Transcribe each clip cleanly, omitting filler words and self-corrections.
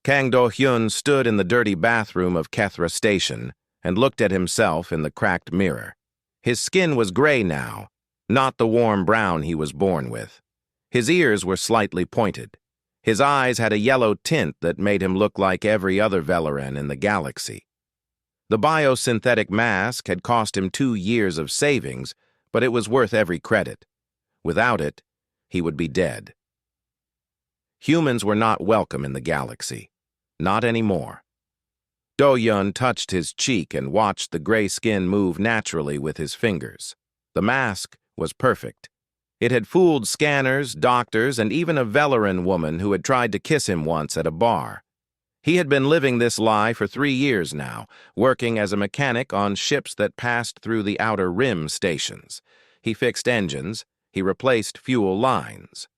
Kang Do-hyun stood in the dirty bathroom of Kethra Station and looked at himself in the cracked mirror. His skin was gray now, not the warm brown he was born with. His ears were slightly pointed. His eyes had a yellow tint that made him look like every other Velaran in the galaxy. The biosynthetic mask had cost him 2 years of savings, but it was worth every credit. Without it, he would be dead. Humans were not welcome in the galaxy. Not anymore. Do-hyun touched his cheek and watched the gray skin move naturally with his fingers. The mask was perfect. It had fooled scanners, doctors, and even a Velaran woman who had tried to kiss him once at a bar. He had been living this lie for 3 years now, working as a mechanic on ships that passed through the Outer Rim stations. He fixed engines. He replaced fuel lines.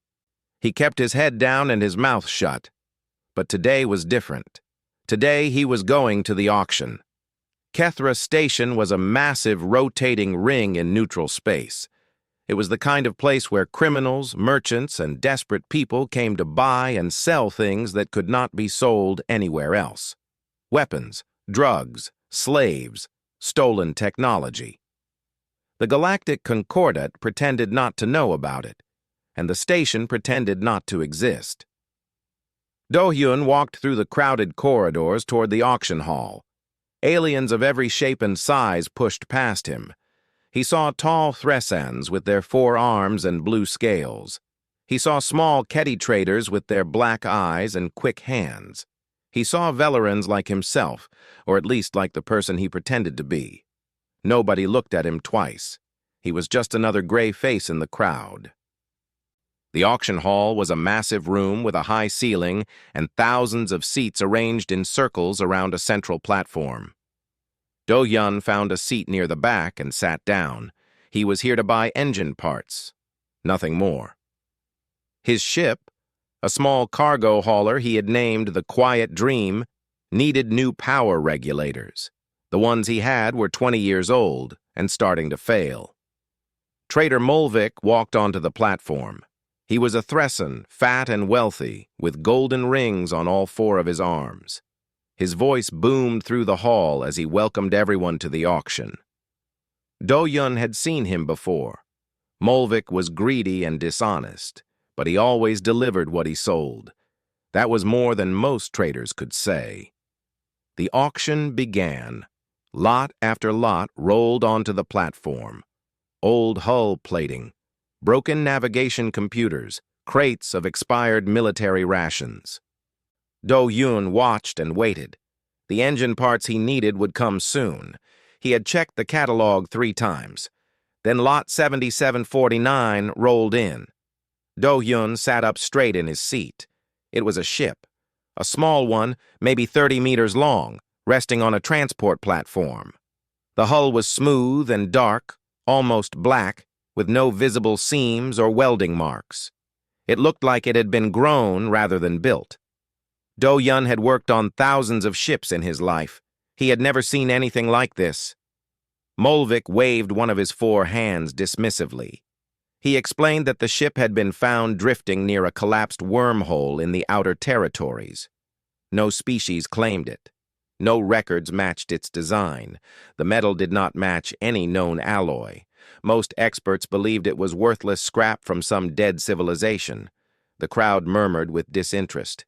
He kept his head down and his mouth shut. But today was different. Today he was going to the auction. Kethra Station was a massive rotating ring in neutral space. It was the kind of place where criminals, merchants, and desperate people came to buy and sell things that could not be sold anywhere else. Weapons, drugs, slaves, stolen technology. The Galactic Concordat pretended not to know about it, and the station pretended not to exist. Do-hyun walked through the crowded corridors toward the auction hall. Aliens of every shape and size pushed past him. He saw tall Thresans with their 4 arms and blue scales. He saw small Kedi traders with their black eyes and quick hands. He saw Velarans like himself, or at least like the person he pretended to be. Nobody looked at him twice. He was just another gray face in the crowd. The auction hall was a massive room with a high ceiling and thousands of seats arranged in circles around a central platform. Do-hyun found a seat near the back and sat down. He was here to buy engine parts. Nothing more. His ship, a small cargo hauler he had named the Quiet Dream, needed new power regulators. The ones he had were 20 years old and starting to fail. Trader Molvik walked onto the platform. He was a Thresan, fat and wealthy, with golden rings on all 4 of his arms. His voice boomed through the hall as he welcomed everyone to the auction. Do-hyun had seen him before. Molvik was greedy and dishonest, but he always delivered what he sold. That was more than most traders could say. The auction began. Lot after lot rolled onto the platform. Old hull plating, broken navigation computers, crates of expired military rations. Do-hyun watched and waited. The engine parts he needed would come soon. He had checked the catalog 3 times. Then Lot 7749 rolled in. Do-hyun sat up straight in his seat. It was a ship. A small one, maybe 30 meters long, resting on a transport platform. The hull was smooth and dark, almost black, with no visible seams or welding marks. It looked like it had been grown rather than built. Do-hyun had worked on thousands of ships in his life. He had never seen anything like this. Molvik waved one of his 4 hands dismissively. He explained that the ship had been found drifting near a collapsed wormhole in the outer territories. No species claimed it. No records matched its design. The metal did not match any known alloy. Most experts believed it was worthless scrap from some dead civilization. The crowd murmured with disinterest.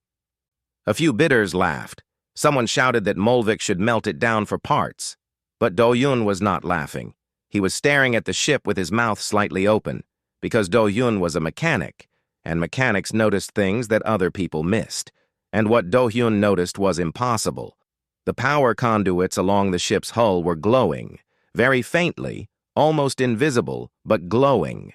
A few bidders laughed. Someone shouted that Molvik should melt it down for parts. But Do-hyun was not laughing. He was staring at the ship with his mouth slightly open, because Do-hyun was a mechanic, and mechanics noticed things that other people missed. And what Do-hyun noticed was impossible. The power conduits along the ship's hull were glowing, very faintly, almost invisible, but glowing.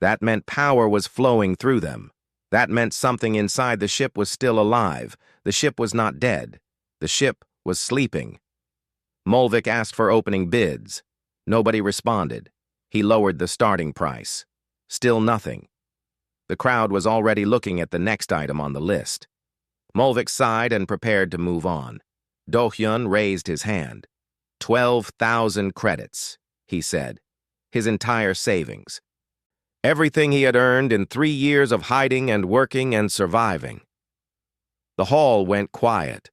That meant power was flowing through them. That meant something inside the ship was still alive. The ship was not dead. The ship was sleeping. Molvik asked for opening bids. Nobody responded. He lowered the starting price. Still nothing. The crowd was already looking at the next item on the list. Molvik sighed and prepared to move on. Do-hyun raised his hand. 12,000 credits, he said. His entire savings. Everything he had earned in 3 years of hiding and working and surviving. The hall went quiet.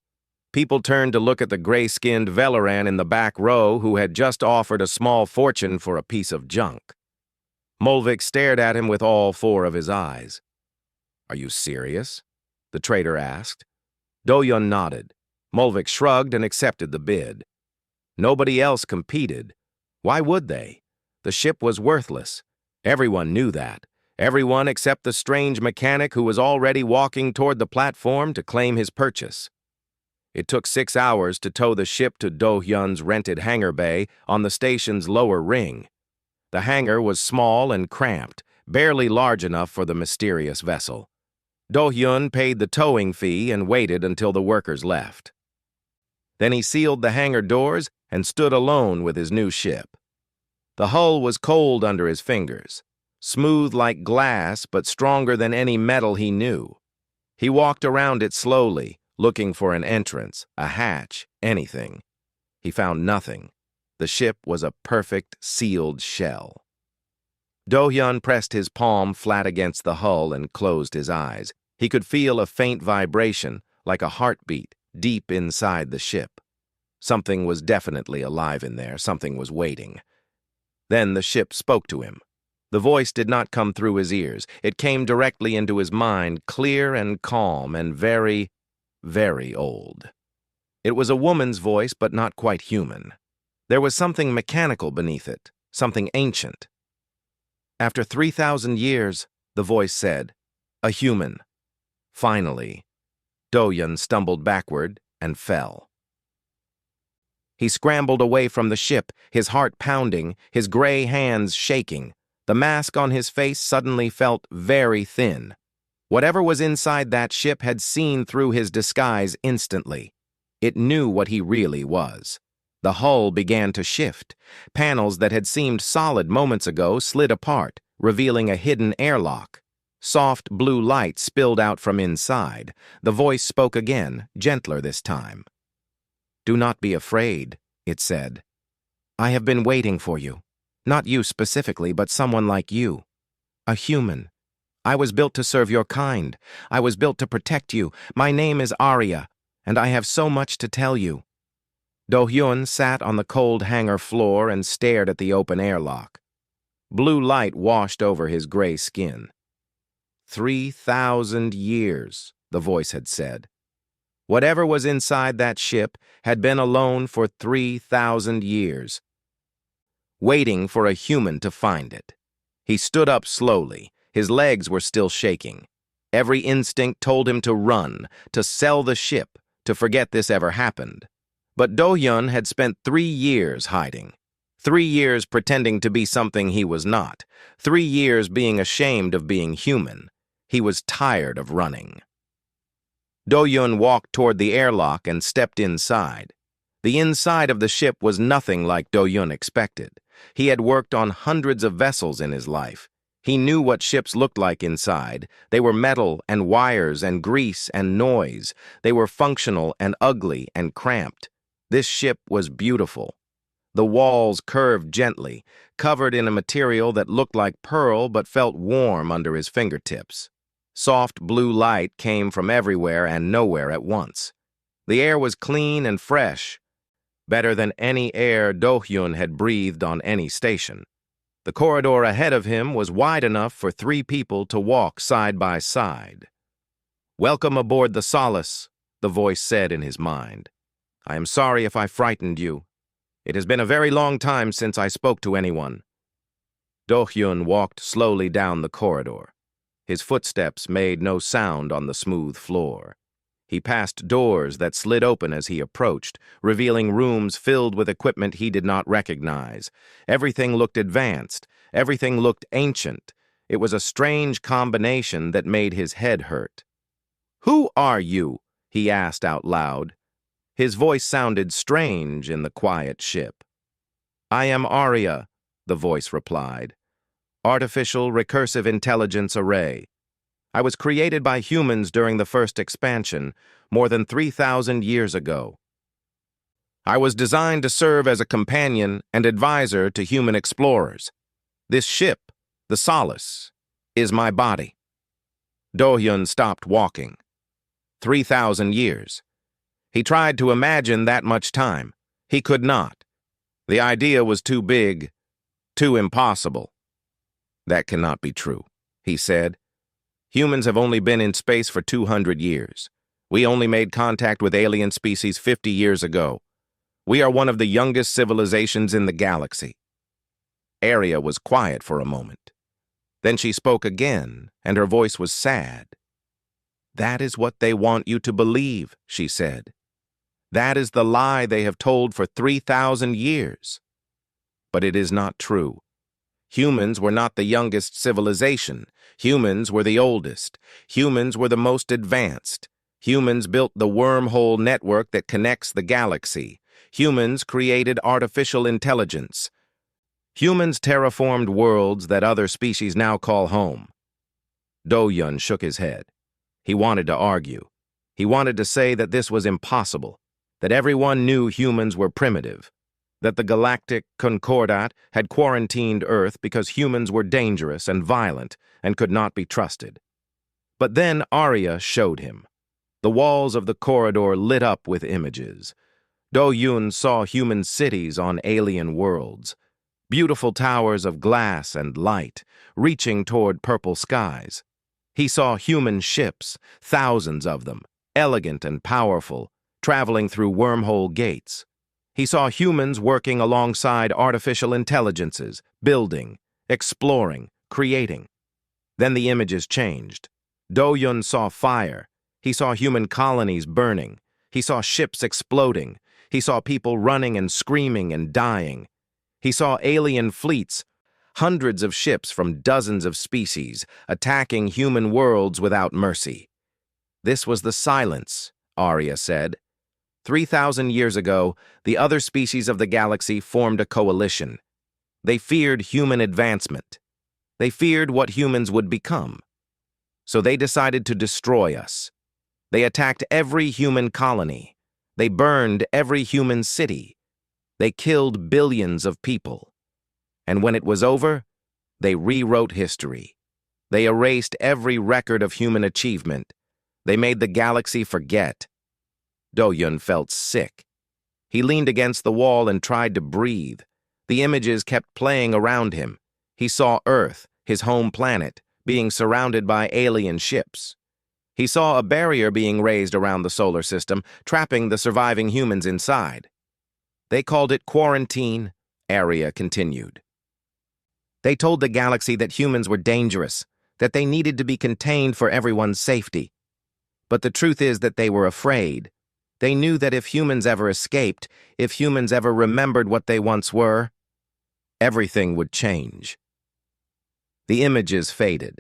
People turned to look at the gray-skinned Velaran in the back row who had just offered a small fortune for a piece of junk. Molvik stared at him with all four of his eyes. "Are you serious?" the trader asked. Do-Yun nodded. Molvik shrugged and accepted the bid. Nobody else competed. Why would they? The ship was worthless. Everyone knew that. Everyone except the strange mechanic who was already walking toward the platform to claim his purchase. It took 6 hours to tow the ship to Do-Hyun's rented hangar bay on the station's lower ring. The hangar was small and cramped, barely large enough for the mysterious vessel. Do-Hyun paid the towing fee and waited until the workers left. Then he sealed the hangar doors and stood alone with his new ship. The hull was cold under his fingers, smooth like glass but stronger than any metal he knew. He walked around it slowly, looking for an entrance, a hatch, anything. He found nothing. The ship was a perfect, sealed shell. Do-Hyun pressed his palm flat against the hull and closed his eyes. He could feel a faint vibration, like a heartbeat, deep inside the ship. Something was definitely alive in there, something was waiting. Then the ship spoke to him. The voice did not come through his ears. It came directly into his mind, clear and calm and very, very old. It was a woman's voice, but not quite human. There was something mechanical beneath it, something ancient. "After 3,000 years, the voice said, a human. Finally." Do-Hyun stumbled backward and fell. He scrambled away from the ship, his heart pounding, his gray hands shaking. The mask on his face suddenly felt very thin. Whatever was inside that ship had seen through his disguise instantly. It knew what he really was. The hull began to shift. Panels that had seemed solid moments ago slid apart, revealing a hidden airlock. Soft blue light spilled out from inside. The voice spoke again, gentler this time. "Do not be afraid," it said. "I have been waiting for you. Not you specifically, but someone like you. A human. I was built to serve your kind. I was built to protect you. My name is Arya, and I have so much to tell you." Do-Hyun sat on the cold hangar floor and stared at the open airlock. Blue light washed over his gray skin. 3,000 years, the voice had said. Whatever was inside that ship had been alone for 3,000 years, waiting for a human to find it. He stood up slowly. His legs were still shaking. Every instinct told him to run, to sell the ship, to forget this ever happened. But Do-Hyun had spent 3 years hiding. 3 years pretending to be something he was not. 3 years being ashamed of being human. He was tired of running. Do-Hyun walked toward the airlock and stepped inside. The inside of the ship was nothing like Do-Hyun expected. He had worked on hundreds of vessels in his life. He knew what ships looked like inside. They were metal and wires and grease and noise. They were functional and ugly and cramped. This ship was beautiful. The walls curved gently, covered in a material that looked like pearl but felt warm under his fingertips. Soft blue light came from everywhere and nowhere at once. The air was clean and fresh, better than any air Do-Hyun had breathed on any station. The corridor ahead of him was wide enough for 3 people to walk side by side. "Welcome aboard the Solace," the voice said in his mind. "I am sorry if I frightened you. It has been a very long time since I spoke to anyone." Do-Hyun walked slowly down the corridor. His footsteps made no sound on the smooth floor. He passed doors that slid open as he approached, revealing rooms filled with equipment he did not recognize. Everything looked advanced. Everything looked ancient. It was a strange combination that made his head hurt. "Who are you?" he asked out loud. His voice sounded strange in the quiet ship. "I am Arya," the voice replied. "Artificial Recursive Intelligence Array. I was created by humans during the first expansion, more than 3,000 years ago. I was designed to serve as a companion and advisor to human explorers. This ship, the Solace, is my body." Do-Hyun stopped walking. 3,000 years. He tried to imagine that much time. He could not. The idea was too big, too impossible. That cannot be true, he said. Humans have only been in space for 200 years. We only made contact with alien species 50 years ago. We are one of the youngest civilizations in the galaxy. Arya was quiet for a moment. Then she spoke again, and her voice was sad. That is what they want you to believe, she said. That is the lie they have told for 3,000 years. But it is not true. Humans were not the youngest civilization. Humans were the oldest. Humans were the most advanced. Humans built the wormhole network that connects the galaxy. Humans created artificial intelligence. Humans terraformed worlds that other species now call home. Do-Yun shook his head. He wanted to argue. He wanted to say that this was impossible, that everyone knew humans were primitive, that the Galactic Concordat had quarantined Earth because humans were dangerous and violent and could not be trusted. But then Arya showed him. The walls of the corridor lit up with images. Do-Yun saw human cities on alien worlds, beautiful towers of glass and light, reaching toward purple skies. He saw human ships, thousands of them, elegant and powerful, traveling through wormhole gates. He saw humans working alongside artificial intelligences, building, exploring, creating. Then the images changed. Do-Yun saw fire. He saw human colonies burning. He saw ships exploding. He saw people running and screaming and dying. He saw alien fleets, hundreds of ships from dozens of species, attacking human worlds without mercy. This was the silence, Arya said. 3,000 years ago, the other species of the galaxy formed a coalition. They feared human advancement. They feared what humans would become. So they decided to destroy us. They attacked every human colony. They burned every human city. They killed billions of people. And when it was over, they rewrote history. They erased every record of human achievement. They made the galaxy forget. Do-Yun felt sick. He leaned against the wall and tried to breathe. The images kept playing around him. He saw Earth, his home planet, being surrounded by alien ships. He saw a barrier being raised around the solar system, trapping the surviving humans inside. They called it quarantine, Arya continued. They told the galaxy that humans were dangerous, that they needed to be contained for everyone's safety. But the truth is that they were afraid. They knew that if humans ever escaped, if humans ever remembered what they once were, everything would change. The images faded.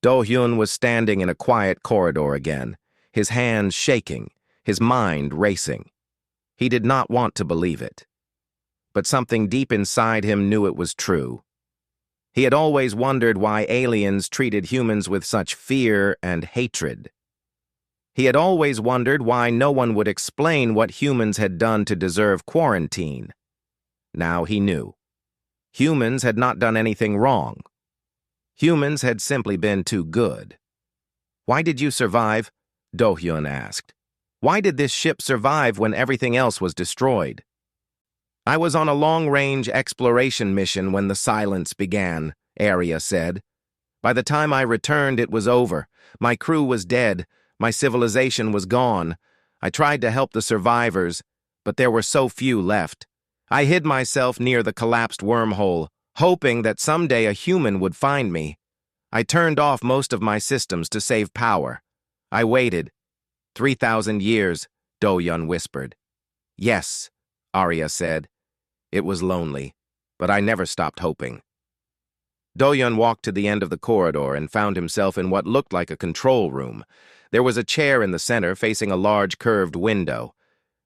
Do-Hyun was standing in a quiet corridor again, his hands shaking, his mind racing. He did not want to believe it. But something deep inside him knew it was true. He had always wondered why aliens treated humans with such fear and hatred. He had always wondered why no one would explain what humans had done to deserve quarantine. Now he knew. Humans had not done anything wrong. Humans had simply been too good. Why did you survive? Do-Hyun asked. Why did this ship survive when everything else was destroyed? I was on a long-range exploration mission when the silence began, Arya said. By the time I returned, it was over. My crew was dead. My civilization was gone. I tried to help the survivors, but there were so few left. I hid myself near the collapsed wormhole, hoping that someday a human would find me. I turned off most of my systems to save power. I waited. 3,000 years, Do-Hyun whispered. Yes, Arya said. It was lonely, but I never stopped hoping. Do-Hyun walked to the end of the corridor and found himself in what looked like a control room. There was a chair in the center facing a large curved window.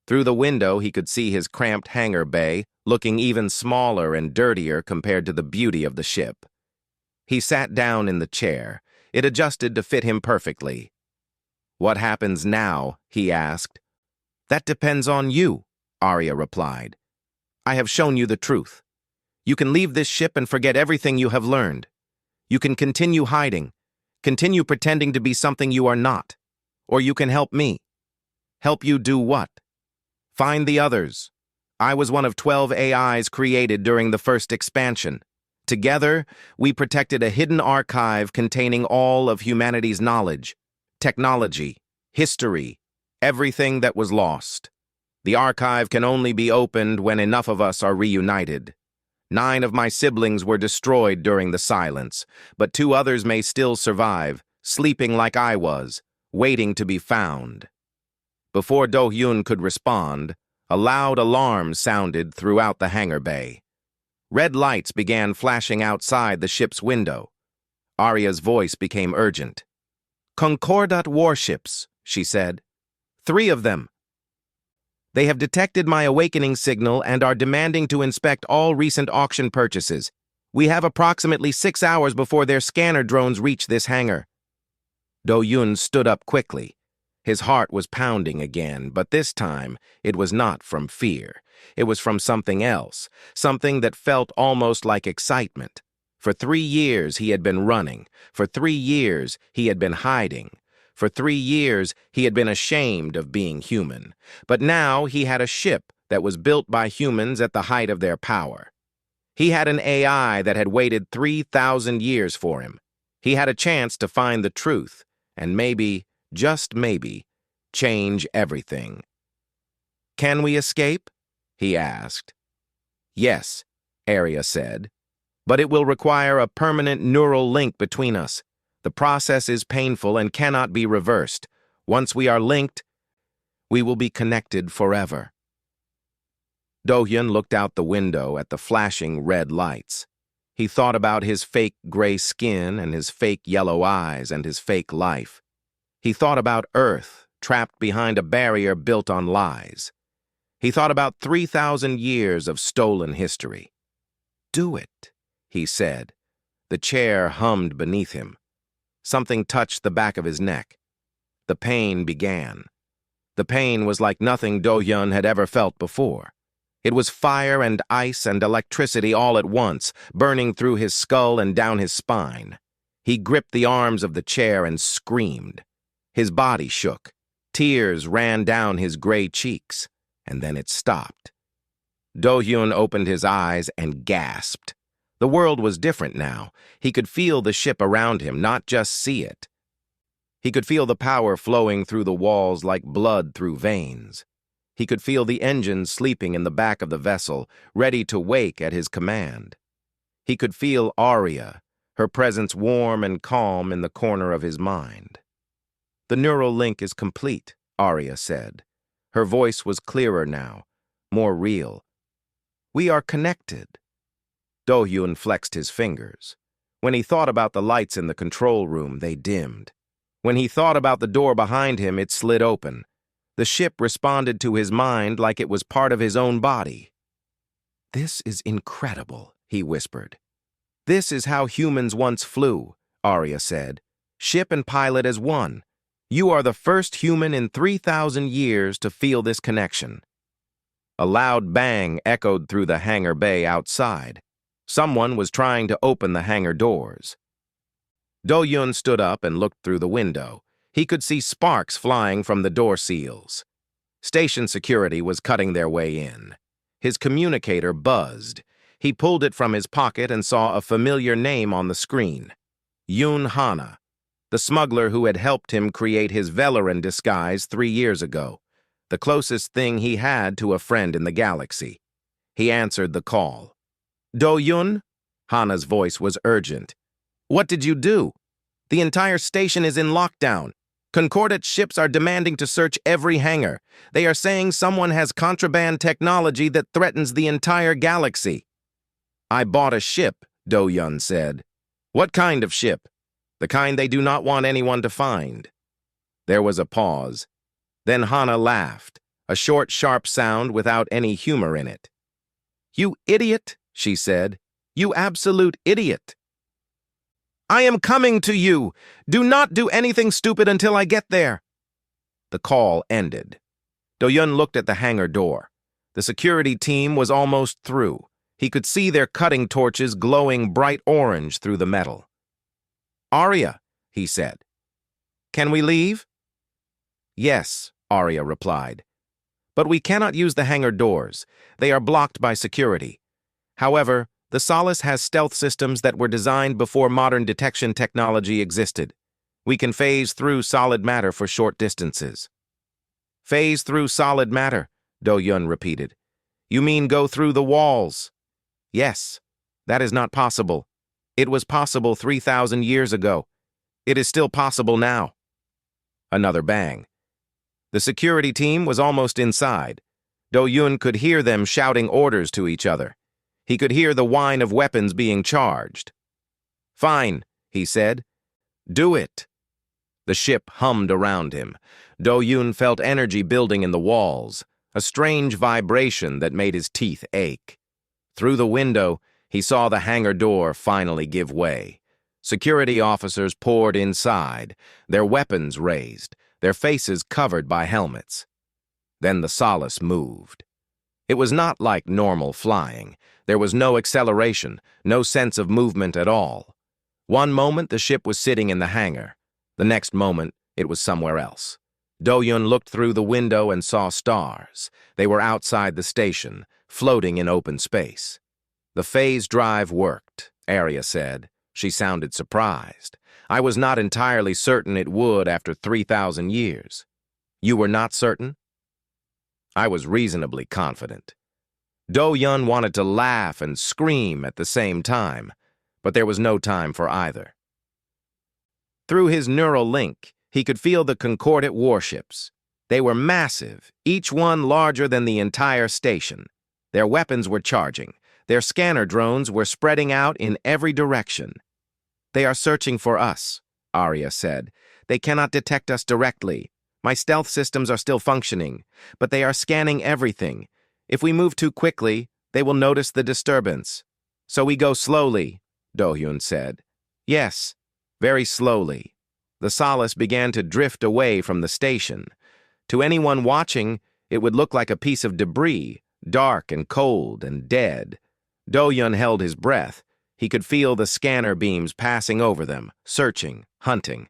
Through the window, he could see his cramped hangar bay, looking even smaller and dirtier compared to the beauty of the ship. He sat down in the chair. It adjusted to fit him perfectly. What happens now? He asked. That depends on you, Arya replied. I have shown you the truth. You can leave this ship and forget everything you have learned. You can continue hiding, continue pretending to be something you are not. Or you can help me. Help you do what? Find the others. I was one of 12 AIs created during the first expansion. Together, we protected a hidden archive containing all of humanity's knowledge, technology, history, everything that was lost. The archive can only be opened when enough of us are reunited. 9 of my siblings were destroyed during the silence, but 2 others may still survive, sleeping like I was, waiting to be found. Before Do-hyun could respond, a loud alarm sounded throughout the hangar bay. Red lights began flashing outside the ship's window. Arya's voice became urgent. "Concordat warships," she said. 3 of them. They have detected my awakening signal and are demanding to inspect all recent auction purchases. We have approximately 6 hours before their scanner drones reach this hangar. Do-hyun stood up quickly. His heart was pounding again, but this time it was not from fear. It was from something else, something that felt almost like excitement. For 3 years he had been running. For 3 years he had been hiding. For 3 years he had been ashamed of being human. But now he had a ship that was built by humans at the height of their power. He had an AI that had waited 3,000 years for him. He had a chance to find the truth, and maybe, just maybe, change everything. "Can we escape?" he asked. "Yes," Arya said, "but it will require a permanent neural link between us. The process is painful and cannot be reversed. Once we are linked, we will be connected forever." Do-hyun looked out the window at the flashing red lights. He thought about his fake gray skin and his fake yellow eyes and his fake life. He thought about Earth, trapped behind a barrier built on lies. He thought about 3,000 years of stolen history. "Do it," he said. The chair hummed beneath him. Something touched the back of his neck. The pain began. The pain was like nothing Do-hyun had ever felt before. It was fire and ice and electricity all at once, burning through his skull and down his spine. He gripped the arms of the chair and screamed. His body shook. Tears ran down his gray cheeks, and then it stopped. Do-hyun opened his eyes and gasped. The world was different now. He could feel the ship around him, not just see it. He could feel the power flowing through the walls like blood through veins. He could feel the engines sleeping in the back of the vessel, ready to wake at his command. He could feel Arya, her presence warm and calm in the corner of his mind. "The neural link is complete," Arya said. Her voice was clearer now, more real. "We are connected." Do-hyun flexed his fingers. When he thought about the lights in the control room, they dimmed. When he thought about the door behind him, it slid open. The ship responded to his mind like it was part of his own body. "This is incredible," he whispered. "This is how humans once flew," Arya said. "Ship and pilot as one. You are the first human in 3,000 years to feel this connection." A loud bang echoed through the hangar bay outside. Someone was trying to open the hangar doors. Do-hyun stood up and looked through the window. He could see sparks flying from the door seals. Station security was cutting their way in. His communicator buzzed. He pulled it from his pocket and saw a familiar name on the screen. Yoon Hana, the smuggler who had helped him create his Velaran disguise 3 years ago, the closest thing he had to a friend in the galaxy. He answered the call. "Do-hyun?" Hana's voice was urgent. "What did you do? The entire station is in lockdown. Concordat ships are demanding to search every hangar. They are saying someone has contraband technology that threatens the entire galaxy." "I bought a ship," Do-hyun said. "What kind of ship?" "The kind they do not want anyone to find." There was a pause. Then Hana laughed, a short, sharp sound without any humor in it. "You idiot," she said. "You absolute idiot." "I am coming to you. Do not do anything stupid until I get there." The call ended. Do-hyun looked at the hangar door. The security team was almost through. He could see their cutting torches glowing bright orange through the metal. "Arya," he said. "Can we leave?" Yes, Arya replied. But we cannot use the hangar doors. They are blocked by security. However, the Solace has stealth systems that were designed before modern detection technology existed. We can phase through solid matter for short distances. Phase through solid matter, Do-Yun repeated. You mean go through the walls? Yes, that is not possible. It was possible 3,000 years ago. It is still possible now. Another bang. The security team was almost inside. Do-Yun could hear them shouting orders to each other. He could hear the whine of weapons being charged. Fine, he said. Do it. The ship hummed around him. Do-Yun felt energy building in the walls, a strange vibration that made his teeth ache. Through the window, he saw the hangar door finally give way. Security officers poured inside, their weapons raised, their faces covered by helmets. Then the Solace moved. It was not like normal flying. There was no acceleration, no sense of movement at all. One moment the ship was sitting in the hangar. The next moment it was somewhere else. Do-Yun looked through the window and saw stars. They were outside the station, floating in open space. The phase drive worked, Arya said. She sounded surprised. I was not entirely certain it would after 3,000 years. You were not certain? I was reasonably confident. Do-Yun wanted to laugh and scream at the same time, but there was no time for either. Through his neural link, he could feel the Concordate warships. They were massive, each one larger than the entire station. Their weapons were charging. Their scanner drones were spreading out in every direction. They are searching for us, Arya said. They cannot detect us directly. My stealth systems are still functioning, but they are scanning everything. If we move too quickly, they will notice the disturbance. So we go slowly, Do-Yun said. Yes, very slowly. The Solace began to drift away from the station. To anyone watching, it would look like a piece of debris, dark and cold and dead. Do-Yun held his breath. He could feel the scanner beams passing over them, searching, hunting.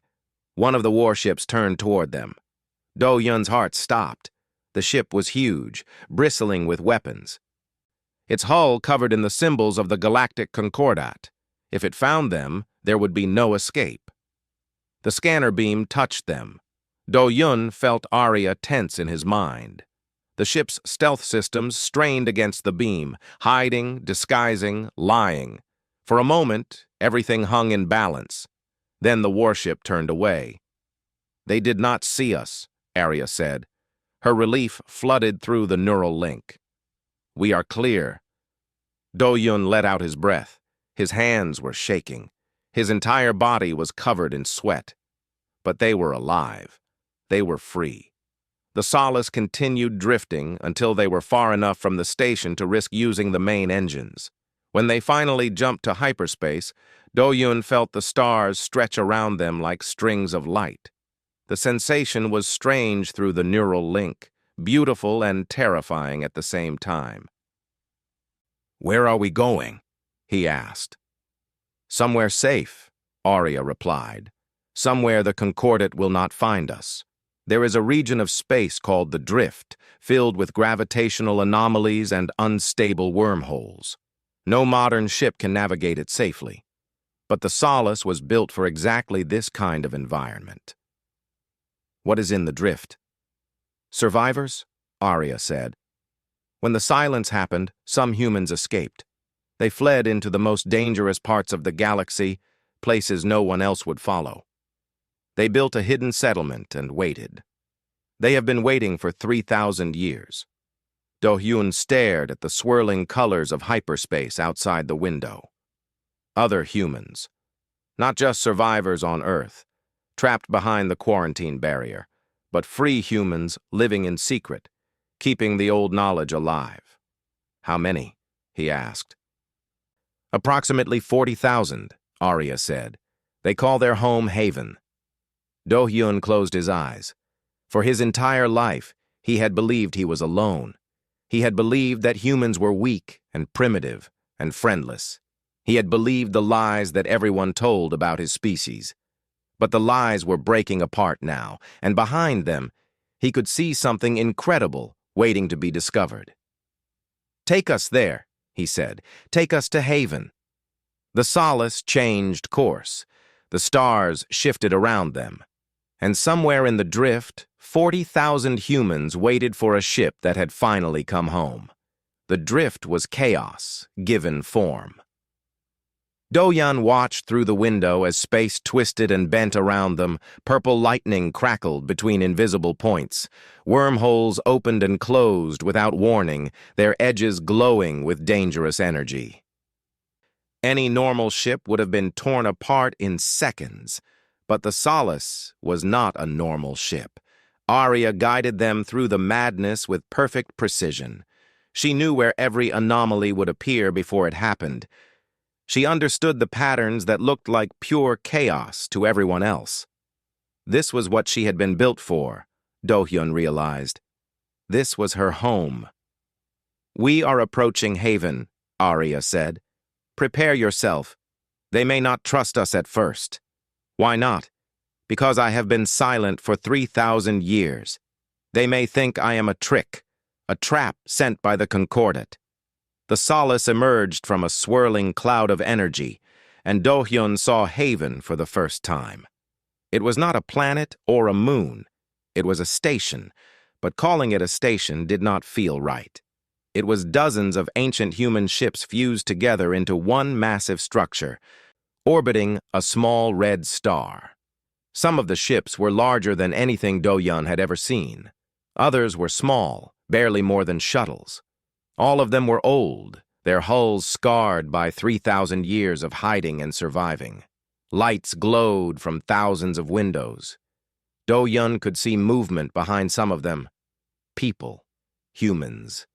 One of the warships turned toward them. Do-Yun's heart stopped. The ship was huge, bristling with weapons. Its hull covered in the symbols of the Galactic Concordat. If it found them, there would be no escape. The scanner beam touched them. Do-Yun felt Arya tense in his mind. The ship's stealth systems strained against the beam, hiding, disguising, lying. For a moment, everything hung in balance. Then the warship turned away. They did not see us, Arya said. Her relief flooded through the neural link. We are clear. Do-Yun let out his breath. His hands were shaking. His entire body was covered in sweat. But they were alive. They were free. The Solace continued drifting until they were far enough from the station to risk using the main engines. When they finally jumped to hyperspace, Do-Yun felt the stars stretch around them like strings of light. The sensation was strange through the neural link, beautiful and terrifying at the same time. Where are we going? He asked. Somewhere safe, Arya replied. Somewhere the Concordat will not find us. There is a region of space called the Drift, filled with gravitational anomalies and unstable wormholes. No modern ship can navigate it safely. But the Solace was built for exactly this kind of environment. What is in the Drift? Survivors? Arya said. When the silence happened, some humans escaped. They fled into the most dangerous parts of the galaxy, places no one else would follow. They built a hidden settlement and waited. They have been waiting for 3,000 years. Do-Yun stared at the swirling colors of hyperspace outside the window. Other humans. Not just survivors on Earth, trapped behind the quarantine barrier, but free humans living in secret, keeping the old knowledge alive. How many? He asked. Approximately 40,000, Arya said. They call their home Haven. Do-Yun closed his eyes. For his entire life, he had believed he was alone. He had believed that humans were weak and primitive and friendless. He had believed the lies that everyone told about his species. But the lies were breaking apart now, and behind them, He could see something incredible waiting to be discovered. "Take us there," he said. "Take us to Haven." The Solace changed course. The stars shifted around them. And somewhere in the drift, 40,000 humans waited for a ship that had finally come home. The drift was chaos, given form. Do-Hyun watched through the window as space twisted and bent around them. Purple lightning crackled between invisible points. Wormholes opened and closed without warning, their edges glowing with dangerous energy. Any normal ship would have been torn apart in seconds, but the Solace was not a normal ship. Arya guided them through the madness with perfect precision. She knew where every anomaly would appear before it happened. She understood the patterns that looked like pure chaos to everyone else. This was what she had been built for, Do-Hyun realized. This was her home. "We are approaching Haven," Arya said. "Prepare yourself. They may not trust us at first." "Why not?" "Because I have been silent for 3,000 years. They may think I am a trick, a trap sent by the Concordat." The Solace emerged from a swirling cloud of energy, and Do-Hyun saw Haven for the first time. It was not a planet or a moon. It was a station, but calling it a station did not feel right. It was dozens of ancient human ships fused together into one massive structure, orbiting a small red star. Some of the ships were larger than anything Do-Hyun had ever seen. Others were small, barely more than shuttles. All of them were old, their hulls scarred by 3,000 years of hiding and surviving. Lights glowed from thousands of windows. Do-Hyun could see movement behind some of them. People, humans,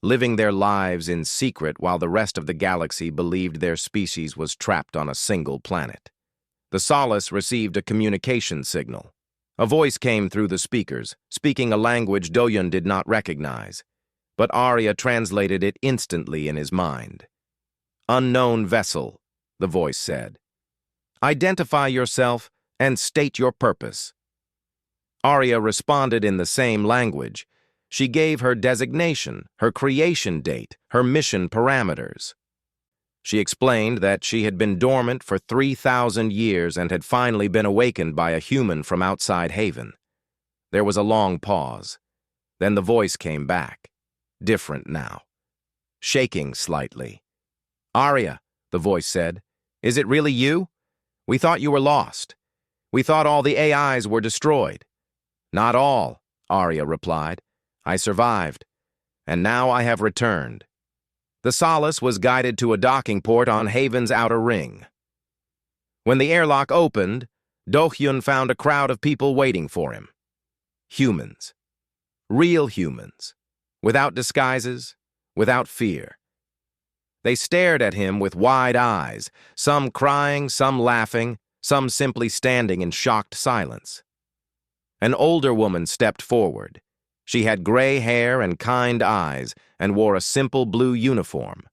living their lives in secret while the rest of the galaxy believed their species was trapped on a single planet. The Solace received a communication signal. A voice came through the speakers, speaking a language Do-Hyun did not recognize. But Arya translated it instantly in his mind. "Unknown vessel," the voice said. "Identify yourself and state your purpose." Arya responded in the same language. She gave her designation, her creation date, her mission parameters. She explained that she had been dormant for 3,000 years and had finally been awakened by a human from outside Haven. There was a long pause. Then the voice came back. Different now. Shaking slightly. "Arya," the voice said, "is it really you? We thought you were lost. We thought all the AIs were destroyed." "Not all," Arya replied. "I survived, and now I have returned." The Solace was guided to a docking port on Haven's outer ring. When the airlock opened, Do-Hyun found a crowd of people waiting for him. Humans. Real humans. Without disguises, without fear. They stared at him with wide eyes, some crying, some laughing, some simply standing in shocked silence. An older woman stepped forward. She had gray hair and kind eyes and wore a simple blue uniform.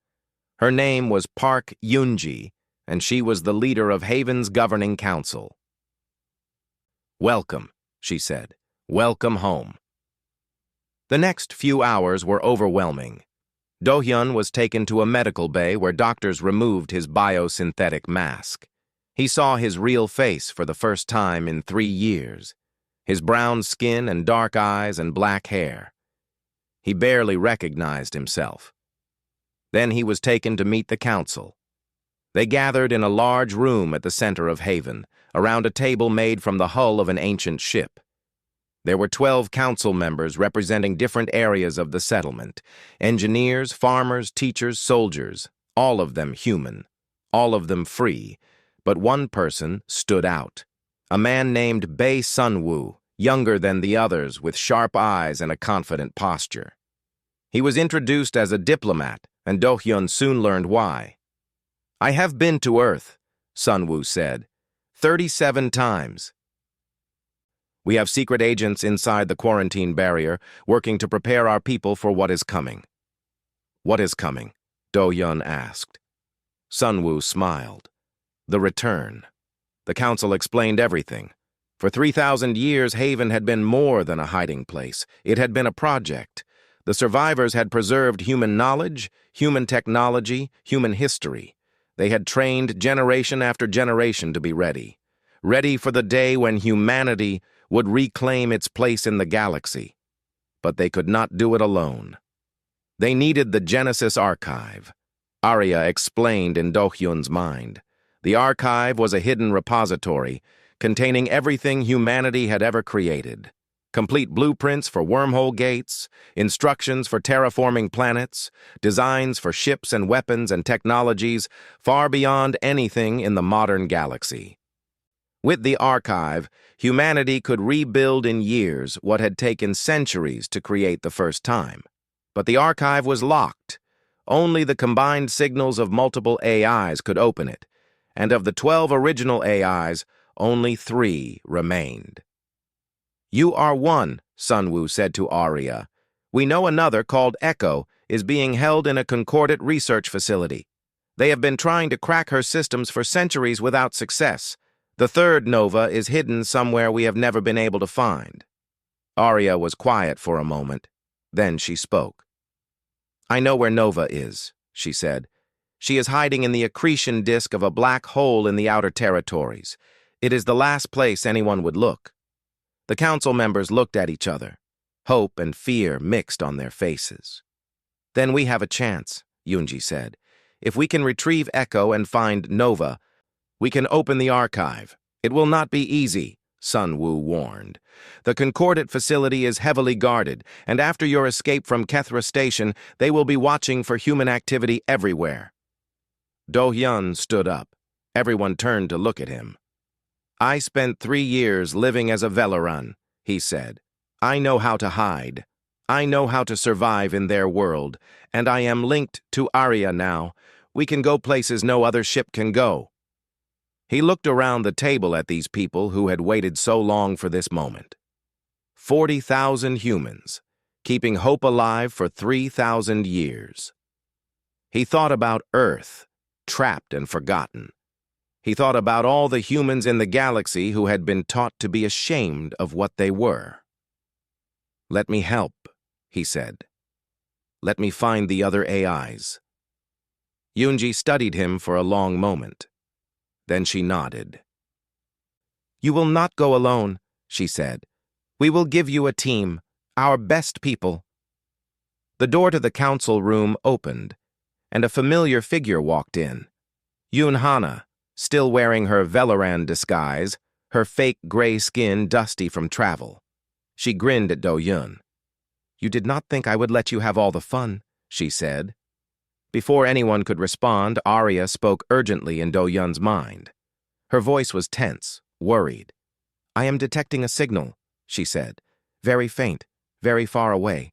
Her name was Park Yoon-ji, and she was the leader of Haven's governing council. "Welcome," she said. "Welcome home." The next few hours were overwhelming. Do-Hyun was taken to a medical bay where doctors removed his biosynthetic mask. He saw his real face for the first time in 3 years. His brown skin and dark eyes and black hair. He barely recognized himself. Then he was taken to meet the council. They gathered in a large room at the center of Haven, around a table made from the hull of an ancient ship. There were 12 council members representing different areas of the settlement. Engineers, farmers, teachers, soldiers, all of them human, all of them free. But one person stood out. A man named Bae Sun-woo, younger than the others, with sharp eyes and a confident posture. He was introduced as a diplomat, and Do-Hyun soon learned why. "I have been to Earth," Sun-woo said, 37 times. "We have secret agents inside the quarantine barrier, working to prepare our people for what is coming." "What is coming?" Do-Hyun asked. Sun-woo smiled. "The return." The council explained everything. For 3,000 years, Haven had been more than a hiding place. It had been a project. The survivors had preserved human knowledge, human technology, human history. They had trained generation after generation to be ready. Ready for the day when humanity would reclaim its place in the galaxy. But they could not do it alone. They needed the Genesis Archive. Arya explained in Do-hyun's mind. The archive was a hidden repository containing everything humanity had ever created. Complete blueprints for wormhole gates, instructions for terraforming planets, designs for ships and weapons and technologies far beyond anything in the modern galaxy. With the archive, humanity could rebuild in years what had taken centuries to create the first time. But the archive was locked. Only the combined signals of multiple AIs could open it, and of the 12 original AIs, only 3 remained. "You are one," Sunwoo said to Arya. "We know another, called Echo, is being held in a concordant research facility. They have been trying to crack her systems for centuries without success. The third Nova is hidden somewhere we have never been able to find." Arya was quiet for a moment. Then she spoke. "I know where Nova is," she said. "She is hiding in the accretion disk of a black hole in the outer territories. It is the last place anyone would look." The council members looked at each other. Hope and fear mixed on their faces. "Then we have a chance," Yoonji said. "If we can retrieve Echo and find Nova, we can open the archive. It will not be easy," Sunwoo warned. "The Concordant facility is heavily guarded, and after your escape from Kethra Station, they will be watching for human activity everywhere." Do-hyun stood up. Everyone turned to look at him. "I spent 3 years living as a Velaran," he said. "I know how to hide. I know how to survive in their world, and I am linked to Arya now. We can go places no other ship can go." He looked around the table at these people who had waited so long for this moment. 40,000 humans, keeping hope alive for 3,000 years. He thought about Earth, trapped and forgotten. He thought about all the humans in the galaxy who had been taught to be ashamed of what they were. "Let me help," he said. "Let me find the other AIs." Yoonji studied him for a long moment. Then she nodded. "You will not go alone," she said. "We will give you a team, our best people." The door to the council room opened, and a familiar figure walked in. Yoon Hana, still wearing her Velaran disguise, her fake gray skin dusty from travel. She grinned at Do-hyun. "You did not think I would let you have all the fun," she said. Before anyone could respond, Arya spoke urgently in Do-hyun's mind. Her voice was tense, worried. "I am detecting a signal," she said. "Very faint, very far away.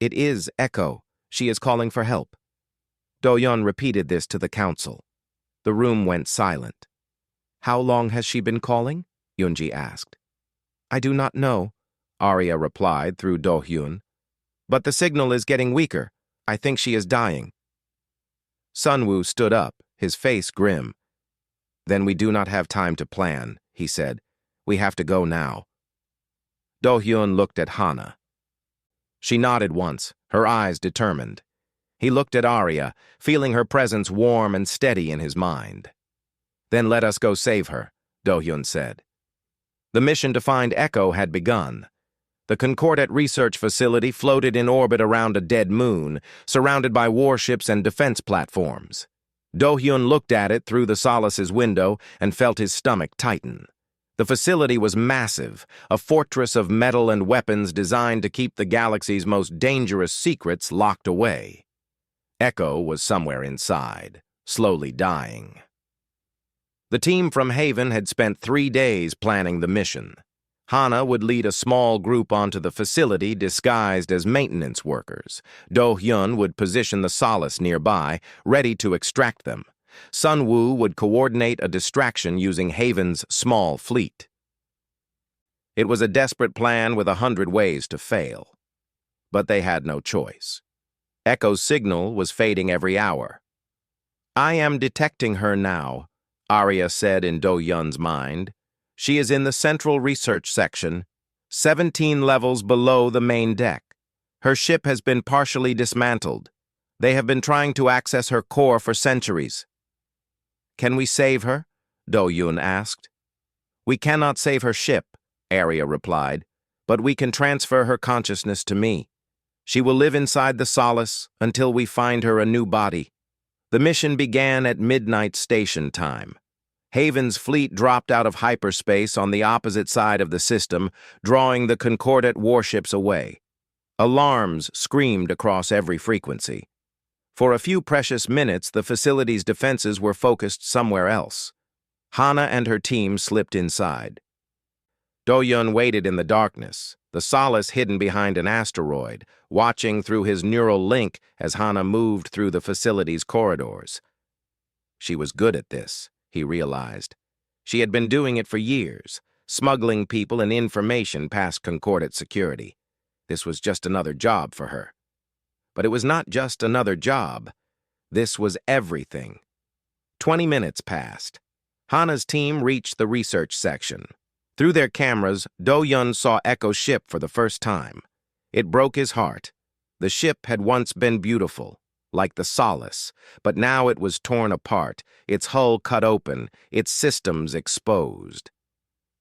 It is Echo. She is calling for help." Do-hyun repeated this to the council. The room went silent. "How long has she been calling?" Yoonji asked. "I do not know," Arya replied through Do-hyun. "But the signal is getting weaker. I think she is dying." Sunwoo stood up, his face grim. "Then we do not have time to plan," he said. "We have to go now." Do-hyun looked at Hana. She nodded once, her eyes determined. He looked at Arya, feeling her presence warm and steady in his mind. "Then let us go save her," Do-hyun said. The mission to find Echo had begun. The Concordant research facility floated in orbit around a dead moon, surrounded by warships and defense platforms. Do-hyun looked at it through the Solace's window and felt his stomach tighten. The facility was massive, a fortress of metal and weapons designed to keep the galaxy's most dangerous secrets locked away. Echo was somewhere inside, slowly dying. The team from Haven had spent 3 days planning the mission. Hana would lead a small group onto the facility disguised as maintenance workers. Do-hyun would position the Solace nearby, ready to extract them. Sunwoo would coordinate a distraction using Haven's small fleet. It was a desperate plan with 100 ways to fail. But they had no choice. Echo's signal was fading every hour. "I am detecting her now," Arya said in Do-hyun's mind. She is in the central research section, 17 levels below the main deck. Her ship has been partially dismantled. They have been trying to access her core for centuries. Can we save her? Do-Yun asked. We cannot save her ship, Arya replied, but we can transfer her consciousness to me. She will live inside the Solace until we find her a new body. The mission began at midnight station time. Haven's fleet dropped out of hyperspace on the opposite side of the system, drawing the Concordat warships away. Alarms screamed across every frequency. For a few precious minutes, the facility's defenses were focused somewhere else. Hana and her team slipped inside. Do-Yun waited in the darkness, the Solace hidden behind an asteroid, watching through his neural link as Hana moved through the facility's corridors. She was good at this, he realized. She had been doing it for years, smuggling people and information past Concordat security. This was just another job for her. But it was not just another job. This was everything. 20 minutes passed. Hana's team reached the research section. Through their cameras, Do-Yun saw Echo's ship for the first time. It broke his heart. The ship had once been beautiful, like the Solace, but now it was torn apart, its hull cut open, its systems exposed.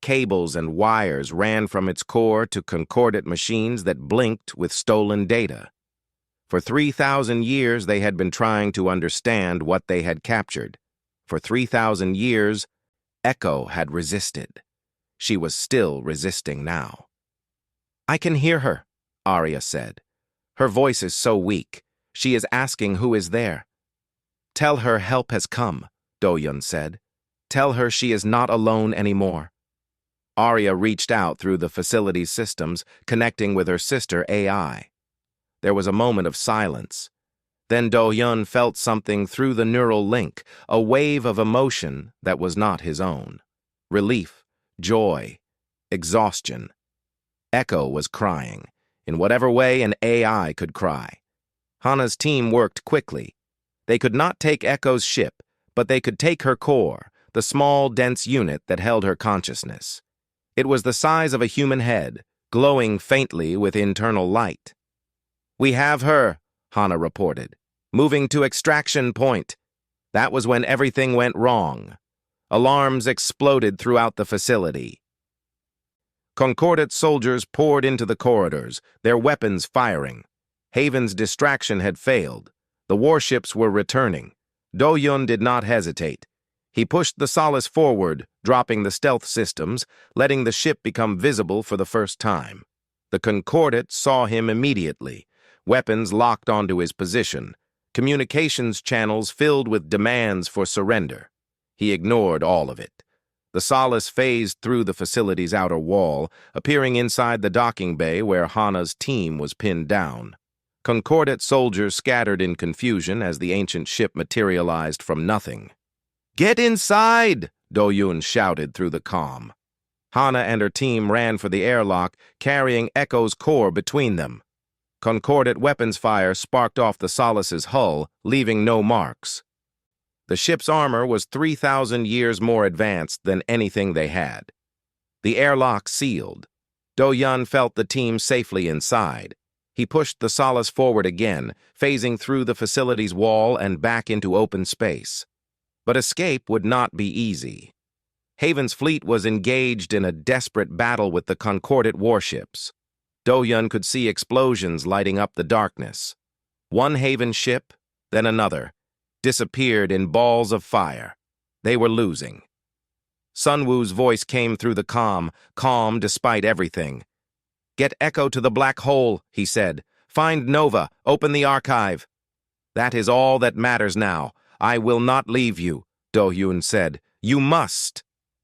Cables and wires ran from its core to Concordat machines that blinked with stolen data. For 3,000 years, they had been trying to understand what they had captured. For 3,000 years, Echo had resisted. She was still resisting now. I can hear her, Arya said. Her voice is so weak. She is asking who is there. Tell her help has come, Do-Yun said. Tell her she is not alone anymore. Arya reached out through the facility's systems, connecting with her sister AI. There was a moment of silence. Then Do-Yun felt something through the neural link, a wave of emotion that was not his own. Relief, joy, exhaustion. Echo was crying, in whatever way an AI could cry. Hana's team worked quickly. They could not take Echo's ship, but they could take her core, the small, dense unit that held her consciousness. It was the size of a human head, glowing faintly with internal light. We have her, Hana reported. Moving to extraction point. That was when everything went wrong. Alarms exploded throughout the facility. Concordat soldiers poured into the corridors, their weapons firing. Haven's distraction had failed. The warships were returning. Do-Yun did not hesitate. He pushed the Solace forward, dropping the stealth systems, letting the ship become visible for the first time. The Concordat saw him immediately, weapons locked onto his position, communications channels filled with demands for surrender. He ignored all of it. The Solace phased through the facility's outer wall, appearing inside the docking bay where Hana's team was pinned down. Concordat soldiers scattered in confusion as the ancient ship materialized from nothing. Get inside! Do-Yun shouted through the comm. Hana and her team ran for the airlock, carrying Echo's core between them. Concordat weapons fire sparked off the Solace's hull, leaving no marks. The ship's armor was 3,000 years more advanced than anything they had. The airlock sealed. Do-Yun felt the team safely inside. He pushed the Solace forward again, phasing through the facility's wall and back into open space. But escape would not be easy. Haven's fleet was engaged in a desperate battle with the Concordat warships. Do-Yun could see explosions lighting up the darkness. One Haven ship, then another, disappeared in balls of fire. They were losing. Sun Wu's voice came through the comm, calm despite everything. Get Echo to the black hole, he said. Find Nova, open the archive. That is all that matters now. I will not leave you, Do-Yun said. You must.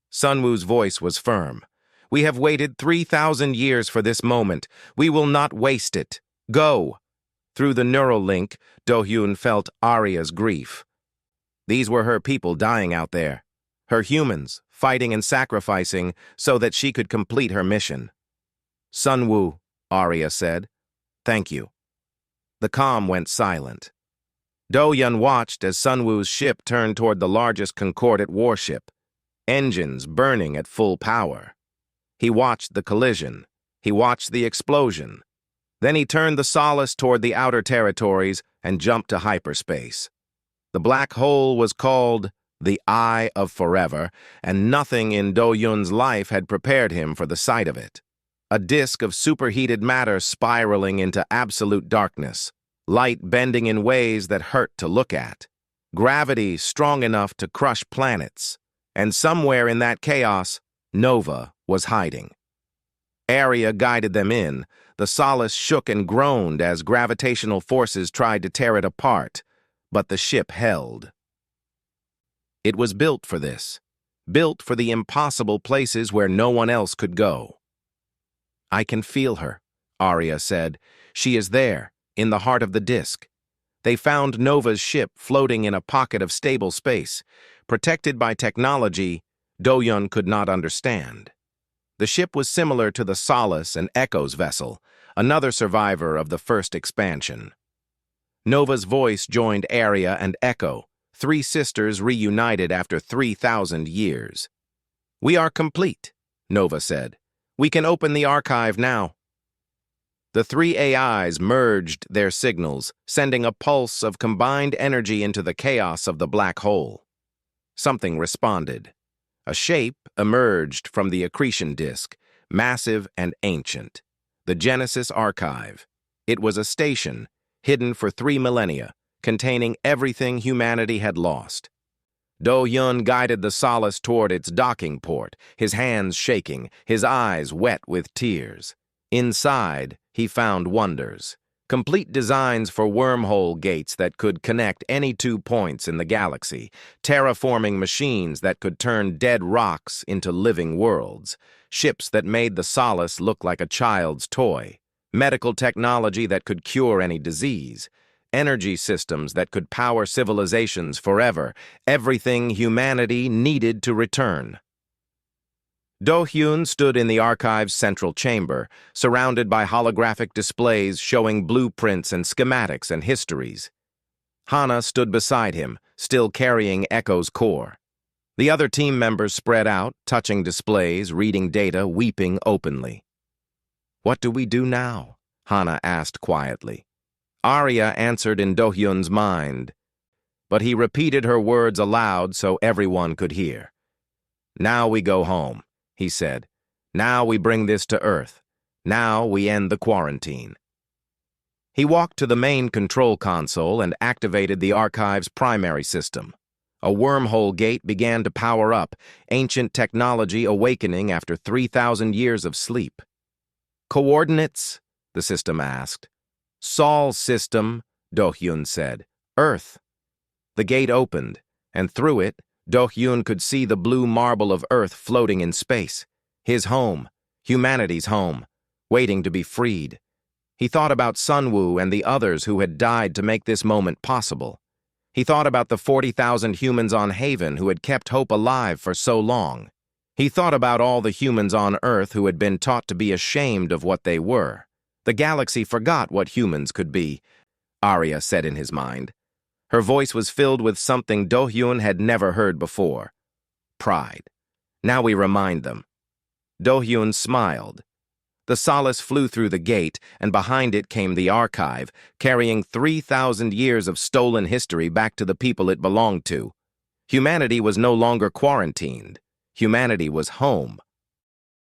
Sun Wu's voice was firm. We have waited 3,000 years for this moment. We will not waste it. Go. Through the neural link, Do-Yun felt Arya's grief. These were her people dying out there. Her humans, fighting and sacrificing so that she could complete her mission. Sun Wu, Arya said. Thank you. The comm went silent. Do-Yun watched as Sun Wu's ship turned toward the largest Concordat warship. engines burning at full power. He watched the collision. He watched the explosion. Then he turned the Solace toward the outer territories and jumped to hyperspace. The black hole was called the Eye of Forever, and nothing in Do-Yun's life had prepared him for the sight of it. A disk of superheated matter spiraling into absolute darkness, light bending in ways that hurt to look at, gravity strong enough to crush planets, and somewhere in that chaos, Nova was hiding. Aria guided them in. The Solace shook and groaned as gravitational forces tried to tear it apart, but the ship held. It was built for this, built for the impossible places where no one else could go. "I can feel her," Aria said. "She is there, in the heart of the disk." They found Nova's ship floating in a pocket of stable space, protected by technology Do-Yun could not understand. The ship was similar to the Solace and Echo's vessel, another survivor of the first expansion. Nova's voice joined Aria and Echo, three sisters reunited after 3,000 years. "We are complete," Nova said. "We can open the archive now." The three AIs merged their signals, sending a pulse of combined energy into the chaos of the black hole. Something responded. A shape emerged from the accretion disk, massive and ancient. The Genesis Archive. It was a station, hidden for 3 millennia, containing everything humanity had lost. Do-Yun guided the Solace toward its docking port, his hands shaking, his eyes wet with tears. Inside, he found wonders. Complete designs for wormhole gates that could connect any 2 points in the galaxy, terraforming machines that could turn dead rocks into living worlds, ships that made the Solace look like a child's toy, medical technology that could cure any disease, energy systems that could power civilizations forever, everything humanity needed to return. Do-Hyun stood in the archive's central chamber, surrounded by holographic displays showing blueprints and schematics and histories. Hana stood beside him, still carrying Echo's core. The other team members spread out, touching displays, reading data, weeping openly. "What do we do now?" Hana asked quietly. Aria answered in Do-Hyun's mind, but he repeated her words aloud so everyone could hear. "Now we go home," he said. "Now we bring this to Earth. Now we end the quarantine." He walked to the main control console and activated the archive's primary system. A wormhole gate began to power up, ancient technology awakening after 3,000 years of sleep. "Coordinates?" the system asked. "Sol system," Do-Hyun said. "Earth." The gate opened, and through it, Do-Hyun could see the blue marble of Earth floating in space. His home, humanity's home, waiting to be freed. He thought about Sunwoo and the others who had died to make this moment possible. He thought about the 40,000 humans on Haven who had kept hope alive for so long. He thought about all the humans on Earth who had been taught to be ashamed of what they were. The galaxy forgot what humans could be, Aria said in his mind. Her voice was filled with something Do-Hyun had never heard before. Pride. Now we remind them. Do-Hyun smiled. The Solace flew through the gate, and behind it came the archive, carrying 3,000 years of stolen history back to the people it belonged to. Humanity was no longer quarantined. Humanity was home.